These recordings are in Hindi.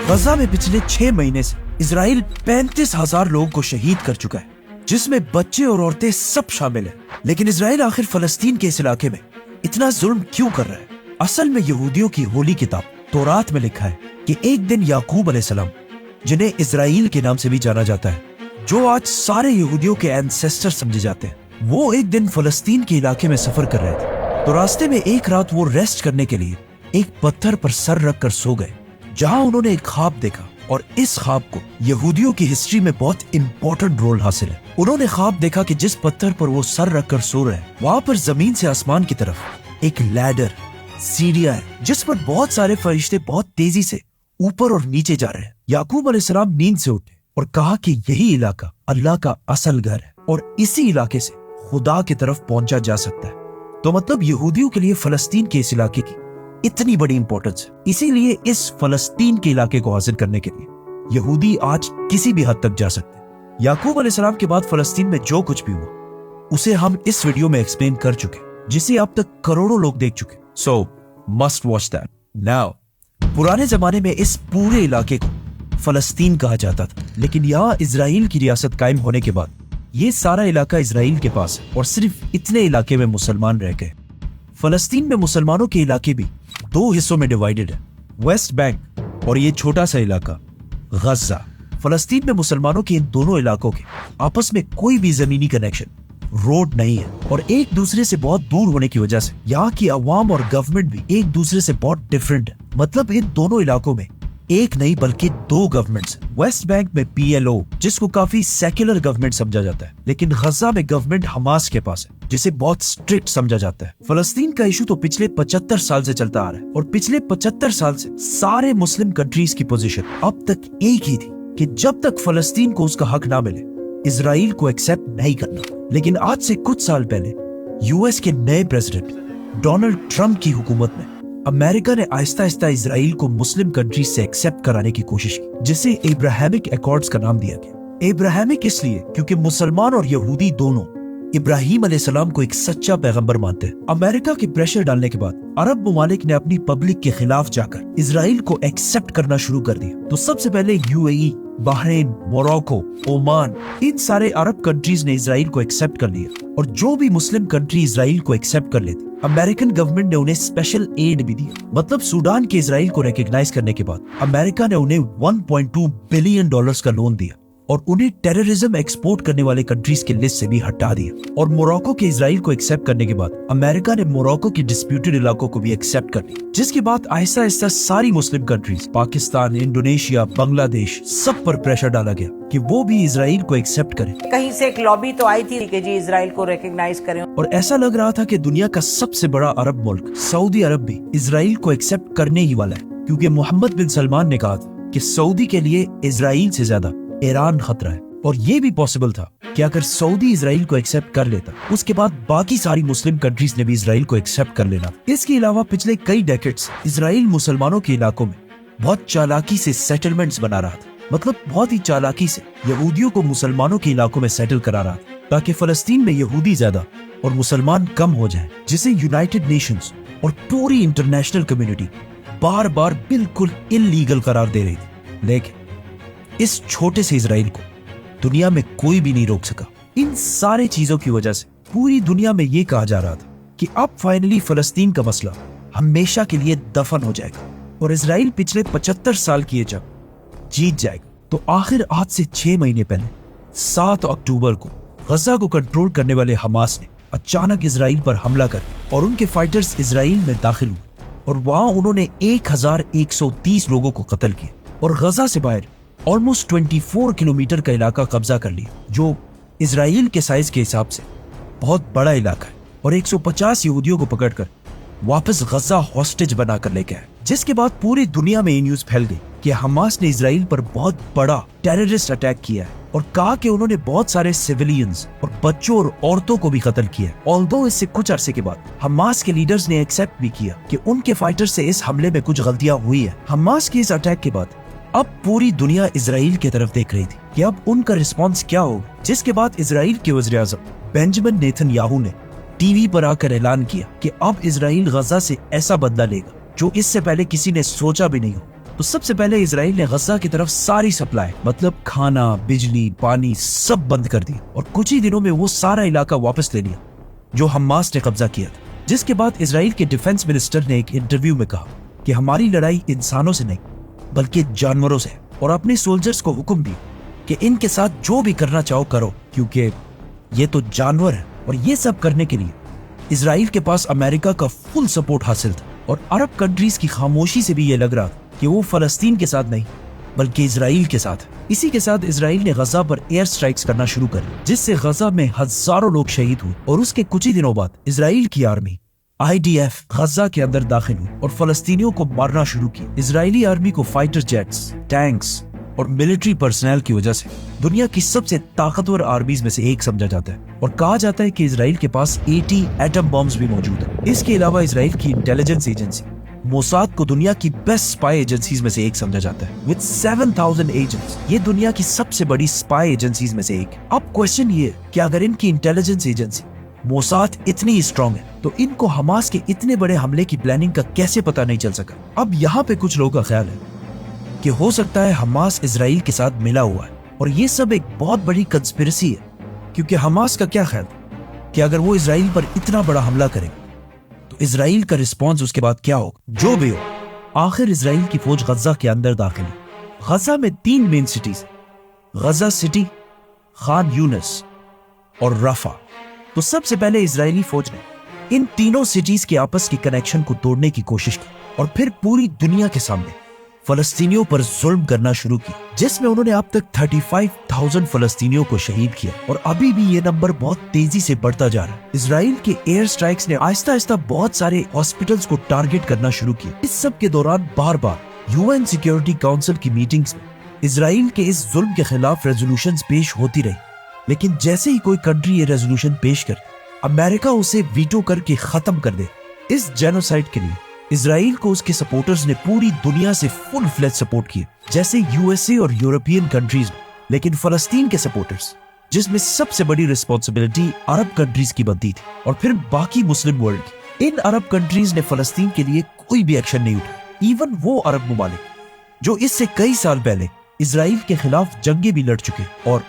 गजा में पिछले 6 महीने से इजराइल 35,000 लोगों को शहीद कर चुका है, जिसमें बच्चे और औरतें सब शामिल हैं। लेकिन इजराइल आखिर फलस्तीन के इस इलाके में इतना जुल्म क्यों कर रहा है? असल में यहूदियों की होली किताब तौरात में लिखा है कि एक दिन याकूब अलैहिस्सलाम, जिन्हें इजराइल के नाम से भी जाना जाता है, जो आज सारे यहूदियों के एंसेस्टर समझे जाते हैं, वो एक दिन फलस्तीन के इलाके में सफर कर रहे थे। तो रास्ते में एक रात वो रेस्ट करने के लिए एक पत्थर पर सर रख कर सो गए, जहां उन्होंने एक ख्वाब देखा। और इस ख्वाब को यहूदियों की हिस्ट्री में बहुत इंपॉर्टेंट रोल हासिल है। उन्होंने ख्वाब देखा कि जिस पत्थर पर वो सर रख कर सो रहे हैं, वहां पर जमीन से आसमान की तरफ एक लैडर, सीढ़ियां है, जिस पर बहुत सारे फरिश्ते बहुत तेजी से ऊपर और नीचे जा रहे हैं। याकूब अलैहिस्सलाम नींद से उठे और कहा कि यही इलाका अल्लाह का असल घर है और इसी इलाके से खुदा की तरफ पहुंचा जा सकता है। तो मतलब यहूदियों के लिए फलस्तीन के इस इलाके की इतनी बड़ी इंपॉर्टेंस है। इसीलिए इस फलस्तीन के इलाके को हासिल करने के लिए यहूदी आज किसी भी हद तक जा सकते हैं। याकूब अलैहिस्सलाम के बाद फलस्तीन में जो कुछ भी हुआ, उसे हम इस वीडियो में एक्सप्लेन कर चुके, जिसे अब तक करोड़ों लोग देख चुके। सो मस्ट वॉच दैट नाउ। पुराने जमाने में इस पूरे इलाके को फलस्तीन कहा जाता था, लेकिन यहाँ इजराइल की रियासत कायम होने के बाद ये सारा इलाका इजराइल के पास है और सिर्फ इतने इलाके में मुसलमान रह गए। फलस्तीन में मुसलमानों के इलाके भी 2 हिस्सों में डिवाइडेड है, वेस्ट बैंक और ये छोटा सा इलाका गजा। फलस्तीन में मुसलमानों के इन दोनों इलाकों के आपस में कोई भी जमीनी कनेक्शन, रोड नहीं है और एक दूसरे से बहुत दूर होने की वजह से यहाँ की अवाम और गवर्नमेंट भी एक दूसरे से बहुत डिफरेंट है। मतलब इन दोनों इलाकों में एक नहीं बल्कि 2 गवर्नमेंट्स। वेस्ट बैंक में PLO, जिसको काफी सेक्युलर गवर्नमेंट समझा जाता है, लेकिन गजा में गवर्नमेंट हमास के पास है, जिसे बहुत स्ट्रिक्ट समझा जाता है। फलस्तीन का इशू तो पिछले 75 साल से चलता आ रहा है और पिछले 75 साल से सारे मुस्लिम कंट्रीज की पोजीशन अब तक एक ही थी कि जब तक फलस्तीन को उसका हक ना मिले, इजराइल को एक्सेप्ट नहीं करना। लेकिन आज से कुछ साल पहले US के नए प्रेसिडेंट डोनाल्ड ट्रंप की हुकूमत में अमेरिका ने आहिस्ता आहिस्ता इजराइल को मुस्लिम कंट्रीज से एक्सेप्ट कराने की कोशिश की, जिसे इब्राहिमिक एकॉर्ड्स का नाम दिया गया। इब्राहिमिक इसलिए क्योंकि मुसलमान और यहूदी दोनों इब्राहिम अलैहिस्सलाम को एक सच्चा पैगंबर मानते हैं। अमेरिका के प्रेशर डालने के बाद अरब ममालिक ने अपनी पब्लिक के खिलाफ जाकर इजराइल को एक्सेप्ट करना शुरू कर दिया। तो सबसे पहले UAE, बहरीन, मोरक्को, ओमान, इन सारे अरब कंट्रीज ने इजराइल को एक्सेप्ट कर लिया और जो भी मुस्लिम कंट्री इजराइल को एक्सेप्ट कर लेती, अमेरिकन गवर्नमेंट ने उन्हें स्पेशल एड भी दिया। मतलब सूडान के इजराइल को रिकॉग्नाइज करने के बाद अमेरिका ने उन्हें $1.2 बिलियन का लोन दिया और उन्हें टेररिज्म एक्सपोर्ट करने वाले कंट्रीज के लिस्ट से भी हटा दिया। और मोरक्को के इजराइल को एक्सेप्ट करने के बाद अमेरिका ने मोरक्को की डिस्प्यूटेड इलाकों को भी एक्सेप्ट कर लिया, जिसके बाद आहिस्ता आहिस्ता सारी Muslim countries, Pakistan, Indonesia, Bangladesh, सब पर प्रेशर डाला गया कि वो भी इजराइल को एक्सेप्ट करें। कहीं से एक लॉबी तो आई थी कि जी इजराइल को रिकॉग्नाइज करें। और ऐसा लग रहा था कि दुनिया का सबसे बड़ा अरब मुल्क सऊदी अरब भी इजराइल को एक्सेप्ट करने ही वाला है, क्योंकि मोहम्मद बिन सलमान ने कहा था कि सऊदी के लिए इजराइल से ज्यादा ईरान खतरा है। और ये भी पॉसिबल था कि अगर सऊदी इजराइल को एक्सेप्ट कर लेता, उसके बाद बाकी सारी मुस्लिम कंट्रीज ने भी इजराइल को एक्सेप्ट कर लेना। इसके अलावा पिछले कई डेकेड्स इजराइल मुसलमानों के इलाकों में बहुत चालाकी से सेटलमेंट्स बना रहा था। मतलब बहुत ही चालाकी से यहूदियों को मुसलमानों के इलाकों में सेटल करा रहा था, ताकि फलस्तीन में यहूदी ज्यादा और मुसलमान कम हो जाए, जिसे यूनाइटेड नेशंस और पूरी इंटरनेशनल कम्युनिटी बार बार बिल्कुल इल्लीगल करार दे रही थी। लेकिन इस छोटे से इजराइल को दुनिया में कोई भी नहीं रोक सका। इन सारे चीजों की वजह से पूरी दुनिया में ये कहा जा रहा था कि अब फाइनली फलस्तीन का मसला हमेशा के लिए दफन हो जाएगा और इजराइल पिछले 75 साल की ये जंग जीत जाएगा। तो आखिर आज से 6 महीने पहले 7 अक्टूबर को गजा को कंट्रोल करने वाले हमास ने अचानक इजराइल पर हमला कर और उनके फाइटर्स इजराइल में दाखिल हुए और वहां उन्होंने 1130 लोगों को कत्ल किया और गजा से बाहर ऑलमोस्ट 24 किलोमीटर का इलाका कब्जा कर लिया, जो इजराइल के साइज के हिसाब से बहुत बड़ा इलाका है। और 150 यहूदियों को पकड़कर वापस गजा हॉस्टेज बनाकर लेके आए, जिसके बाद पूरी दुनिया में ये न्यूज फैल गई कि हमास ने इजराइल पर बहुत बड़ा टेररिस्ट अटैक किया है और कहा कि उन्होंने बहुत सारे सिविलियंस और बच्चों और औरतों को भी कत्ल किया है। ऑल्दो इससे कुछ अरसे के बाद हमास के लीडर्स ने एक्सेप्ट भी किया कि उनके फाइटर से इस हमले में कुछ गलतियां हुई है। हमास के इस अटैक के बाद अब पूरी दुनिया इजराइल की तरफ देख रही थी कि अब उनका रिस्पांस क्या होगा, जिसके बाद इजराइल के वज़ीर आज़म बेंजामिन नेतन्याहू ने टीवी पर आकर ऐलान किया कि अब इजराइल गजा से ऐसा बदला लेगा जो इससे पहले किसी ने सोचा भी नहीं हो। तो सबसे पहले इसराइल ने गजा की तरफ सारी सप्लाई मतलब खाना, बिजली, पानी सब बंद कर दी और कुछ ही दिनों में वो सारा इलाका वापस ले लिया जो हमास ने कब्जा किया था। जिसके बाद इसराइल के डिफेंस मिनिस्टर ने एक इंटरव्यू में कहा कि हमारी लड़ाई इंसानों से नहीं बल्कि जानवरों से, और अपने सोल्जर्स को हुक्म दी कि इनके साथ जो भी करना चाहो करो क्योंकि ये तो जानवर है। और ये सब करने के लिए इसराइल के पास अमेरिका का फुल सपोर्ट हासिल था और अरब कंट्रीज की खामोशी से भी ये लग रहा था कि वो फलस्तीन के साथ नहीं बल्कि इसराइल के साथ। इसी के साथ इसराइल ने गजा पर एयर स्ट्राइक्स करना शुरू कर जिससे गजा में हजारों लोग शहीद हुए और उसके कुछ ही दिनों बाद इसराइल की आर्मी IDF गजा के अंदर दाखिल हुई और फलस्तीनियों को मारना शुरू किया। इजरायली आर्मी को फाइटर जेट्स, टैंक्स और मिलिट्री पर्सनल की वजह से दुनिया की सबसे ताकतवर आर्मीज में से एक समझा जाता है और कहा जाता है कि इसराइल के पास 80 एटम बॉम्ब्स भी मौजूद है। इसके अलावा इसराइल की इंटेलिजेंस एजेंसी मोसाद को दुनिया की बेस्ट स्पाई एजेंसीज में से एक समझा जाता है विद 7000 एजेंट्स। ये दुनिया की सबसे बड़ी स्पाई एजेंसीज में से एक। अब क्वेश्चन ये कि अगर इनकी इंटेलिजेंस एजेंसी मोसाद इतनी स्ट्रांग है तो इनको हमास के इतने बड़े हमले की प्लानिंग का कैसे पता नहीं चल सका। अब यहाँ पे कुछ लोगों का ख्याल है कि हो सकता है हमास इसराइल के साथ मिला हुआ है और ये सब एक बहुत बड़ी कंस्पिरेसी है क्योंकि हमास का क्या ख्याल कि अगर वो इसराइल पर इतना बड़ा हमला करेगा तो इसराइल का रिस्पॉन्स उसके बाद क्या होगा। जो भी हो, आखिर इसराइल की फौज गजा के अंदर दाखिल है। गजा में 3 मेन सिटीज, गजा सिटी, खान यूनिस और रफा। तो सबसे पहले इजरायली फौज ने इन तीनों सिटीज के आपस के कनेक्शन को तोड़ने की कोशिश की और फिर पूरी दुनिया के सामने फलस्तीनियों पर जुल्म करना शुरू किया जिसमें उन्होंने अब तक 35,000 फलस्तीनियों को शहीद किया और अभी भी ये नंबर बहुत तेजी से बढ़ता जा रहा है। इजराइल के एयर स्ट्राइक्स ने आहिस्ता आहिस्ता बहुत सारे हॉस्पिटल्स को टारगेट करना शुरू किया। इस सब के दौरान बार बार UN सिक्योरिटी काउंसिल की मीटिंग्स में इजराइल के इस जुल्म के खिलाफ रेजोल्यूशंस पेश होती रही, लेकिन जैसे ही कोई कंट्री ये रेजोल्यूशन पेश करे अमेरिका उसे वीटो करके खत्म कर दे। इस जेनोसाइड के लिए इजराइल को उसके सपोर्टर्स ने पूरी दुनिया से फुल फ्लेज सपोर्ट किया जैसे USA और यूरोपियन कंट्रीज में, लेकिन फलस्तीन के सपोर्टर्स जिसमें सबसे बड़ी रिस्पॉन्सिबिलिटी अरब कंट्रीज की बनती थी और फिर बाकी मुस्लिम वर्ल्ड की, इन अरब कंट्रीज ने फलस्तीन के लिए कोई भी एक्शन नहीं उठाया। इवन वो अरब मुमालिक जो इससे कई साल पहले इजराइल के खिलाफ जंगे भी लड़ चुके और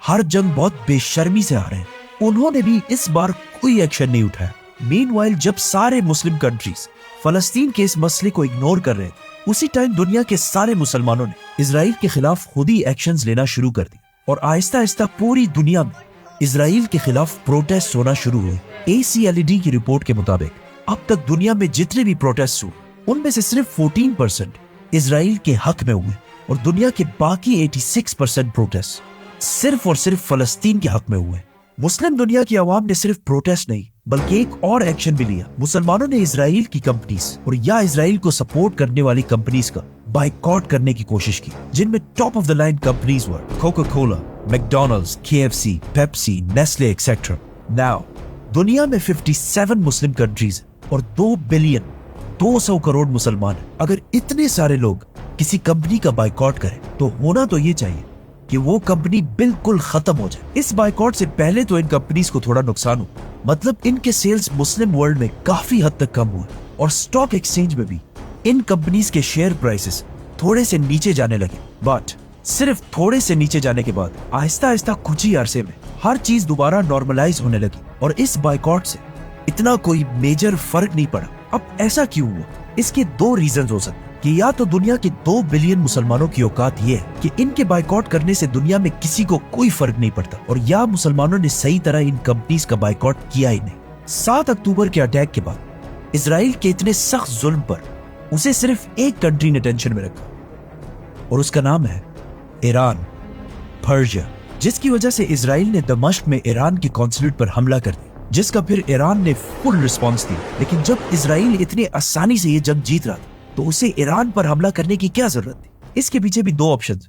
हर जंग बहुत बेशर्मी से आ रहे हैं, उन्होंने भी इस बार कोई एक्शन नहीं उठाया। मीनवाइल जब सारे मुस्लिम कंट्रीज फलस्तीन के इस मसले को इग्नोर कर रहे थे, उसी टाइम दुनिया के सारे मुसलमानों ने इजराइल के खिलाफ खुद ही एक्शंस लेना शुरू कर दी और आहिस्ता आहिस्ता पूरी दुनिया में इजराइल के खिलाफ प्रोटेस्ट होना शुरू हुए। ACLED की रिपोर्ट के मुताबिक अब तक दुनिया में जितने भी प्रोटेस्ट हुए उनमें से सिर्फ 14% इजराइल के हक में हुए और दुनिया के बाकी 86% प्रोटेस्ट सिर्फ और सिर्फ फलस्तीन के हक में हुए। मुस्लिम दुनिया की आवाम ने सिर्फ प्रोटेस्ट नहीं बल्कि एक और एक्शन भी लिया। मुसलमानों ने इजराइल की कंपनीज और या इजराइल को सपोर्ट करने वाली कंपनीज का बाइकॉट करने की कोशिश की, जिनमें top of the line companies were Coca Cola, McDonald's, KFC, Pepsi, Nestle etcetera. Now दुनिया में 57 मुस्लिम कंट्रीज और 2 बिलियन 200 करोड़ मुसलमान हैं। अगर इतने सारे लोग किसी कंपनी का बाइकॉट करें तो होना तो ये चाहिए कि वो कंपनी बिल्कुल खत्म हो जाए। इस बाइकॉट से पहले तो इन कंपनीज को थोड़ा नुकसान हो, मतलब इनके सेल्स मुस्लिम वर्ल्ड में काफी हद तक कम हुए और स्टॉक एक्सचेंज में भी इन कंपनीज के शेयर प्राइसेस थोड़े से नीचे जाने लगे। बट सिर्फ थोड़े से नीचे जाने के बाद आहिस्ता आहिस्ता कुछ ही अरसे में हर चीज दोबारा नॉर्मलाइज होने लगी और इस बाइकॉट से इतना कोई मेजर फर्क नहीं पड़ा। अब ऐसा क्यों हुआ? इसके 2 रीजन हो सकते कि या तो दुनिया के 2 बिलियन मुसलमानों की औकात ये है कि इनके बाइकॉट करने से दुनिया में किसी को कोई फर्क नहीं पड़ता और या मुसलमानों ने सही तरह इन कंपनीज का बाइकॉट किया ही नहीं। 7 अक्टूबर के अटैक के बाद इजराइल के इतने सख्त जुल्म पर उसे सिर्फ एक कंट्री ने टेंशन में रखा और उसका नाम है ईरान, पर्शिया, जिसकी वजह से इजराइल ने दमिश्क में ईरान के कॉन्सुलेट पर हमला कर दिया, जिसका फिर ईरान ने फुल रिस्पॉन्स दिया। लेकिन जब इजराइल इतने आसानी से ये जंग जीत रहा था तो उसे ईरान पर हमला करने की क्या जरूरत थी? इसके पीछे भी 2 ऑप्शंस।